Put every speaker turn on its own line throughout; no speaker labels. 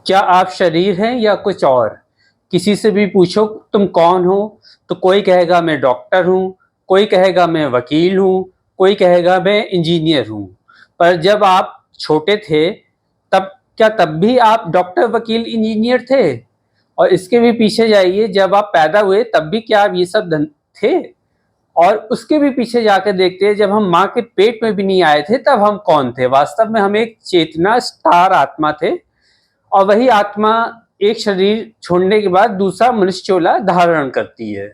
क्या आप शरीर हैं या कुछ और? किसी से भी पूछो तुम कौन हो, तो कोई कहेगा मैं डॉक्टर हूँ, कोई कहेगा मैं वकील हूँ, कोई कहेगा मैं इंजीनियर हूँ। पर जब आप छोटे थे, तब क्या तब भी आप डॉक्टर, वकील, इंजीनियर थे? और इसके भी पीछे जाइए, जब आप पैदा हुए तब भी क्या आप ये सब थे? और उसके भी पीछे जाकर देखते हैं, जब हम माँ के पेट में भी नहीं आए थे तब हम कौन थे? वास्तव में हम एक चेतना स्टार आत्मा थे, और वही आत्मा एक शरीर छोड़ने के बाद दूसरा मनुष्य चोला धारण करती है।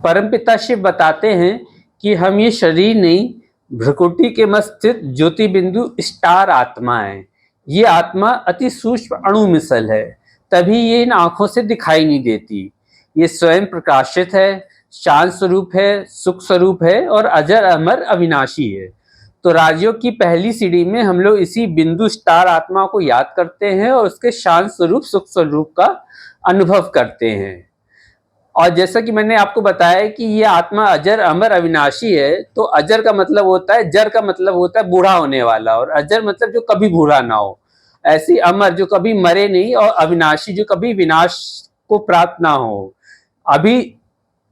परमपिता शिव बताते हैं कि हम ये शरीर नहीं, भ्रकुटी के मध्य स्थित ज्योति बिंदु स्टार आत्मा है। ये आत्मा अति सूक्ष्म अणु मिसल है, तभी ये इन आंखों से दिखाई नहीं देती। ये स्वयं प्रकाशित है, शांत स्वरूप है, सुख स्वरूप है और अजर अमर अविनाशी है। तो राजयोग की पहली सीढ़ी में हम लोग इसी बिंदु स्टार आत्मा को याद करते हैं और उसके शांत स्वरूप, सुख स्वरूप का अनुभव करते हैं। और जैसा कि मैंने आपको बताया कि ये आत्मा अजर अमर अविनाशी है, तो अजर का मतलब होता है, जर का मतलब होता है बूढ़ा होने वाला, और अजर मतलब जो कभी बूढ़ा ना हो। ऐसी अमर जो कभी मरे नहीं, और अविनाशी जो कभी विनाश को प्राप्त ना हो। अभी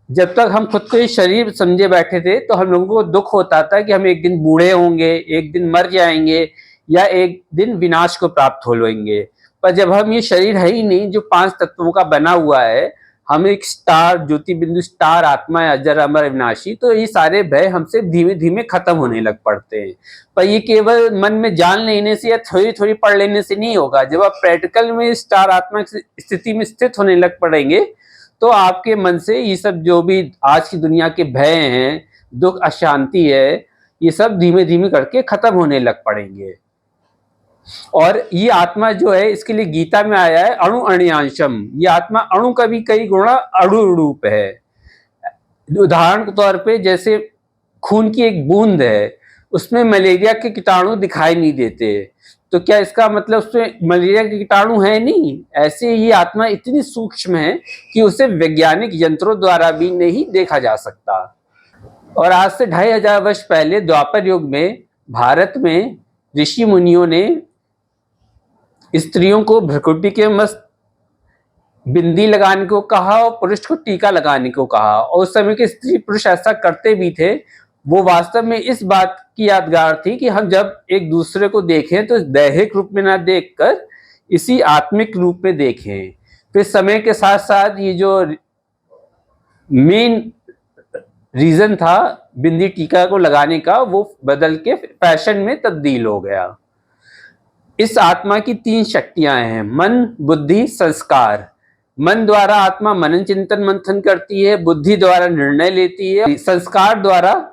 जब तक हम खुद को ये शरीर समझे बैठे थे, तो हम लोगों को दुख होता था कि हम एक दिन बूढ़े होंगे, एक दिन मर जाएंगे, या एक दिन विनाश को प्राप्त हो लेंगे। पर जब हम ये शरीर है ही नहीं जो 5 तत्वों का बना हुआ है, हम एक स्टार, ज्योति बिंदु स्टार आत्मा है, अजर अमर अविनाशी, तो ये सारे भय हमसे धीमे धीमे खत्म होने लग पड़ते हैं। पर ये केवल मन में जान लेने से या थोड़ी थोड़ी पढ़ लेने से नहीं होगा। जब आप प्रैक्टिकल में स्टार आत्मा की स्थिति में स्थित होने लग पड़ेंगे, तो आपके मन से ये सब जो भी आज की दुनिया के भय हैं, दुख, अशांति है, ये सब धीमे धीमे करके खत्म होने लग पड़ेंगे। और ये आत्मा जो है, इसके लिए गीता में आया है अणु अणियांशम। ये आत्मा अणु का भी कई गुणा अणु रूप है। उदाहरण के तौर पे जैसे खून की एक बूंद है, उसमें मलेरिया के कीटाणु दिखाई नहीं देते, तो क्या इसका मतलब उसमें मलेरिया के कीटाणु है नहीं? ऐसे ही आत्मा इतनी सूक्ष्म है कि उसे वैज्ञानिक यंत्रों द्वारा भी नहीं देखा जा सकता। और आज से 2500 वर्ष पहले द्वापर युग में भारत में ऋषि मुनियों ने स्त्रियों को भ्रकुटी के मस्त बिंदी लगाने को कहा और पुरुष को टीका लगाने को कहा। और उस समय के स्त्री पुरुष ऐसा करते भी थे। वो वास्तव में इस बात की यादगार थी कि हम जब एक दूसरे को देखें तो दैहिक रूप में ना देखकर इसी आत्मिक रूप में देखें। फिर समय के साथ साथ ये जो मेन रीजन था बिंदी टीका को लगाने का, वो बदल के फैशन में तब्दील हो गया। इस आत्मा की 3 शक्तियां हैं, मन, बुद्धि, संस्कार। मन द्वारा आत्मा मनन चिंतन मंथन करती है, बुद्धि द्वारा निर्णय लेती है, संस्कार द्वारा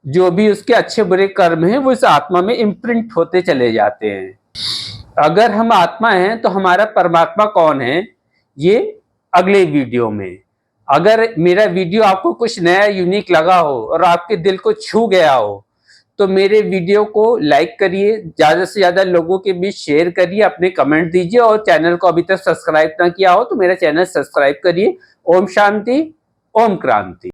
जो भी उसके अच्छे बुरे कर्म हैं वो इस आत्मा में इम्प्रिंट होते चले जाते हैं। अगर हम आत्मा हैं तो हमारा परमात्मा कौन है, ये अगले वीडियो में। अगर मेरा वीडियो आपको कुछ नया यूनिक लगा हो और आपके दिल को छू गया हो, तो मेरे वीडियो को लाइक करिए, ज़्यादा से ज़्यादा लोगों के बीच शेयर करिए, अपने कमेंट दीजिए, और चैनल को अभी तक सब्सक्राइब ना किया हो तो मेरा चैनल सब्सक्राइब करिए। ओम शांति, ओम क्रांति।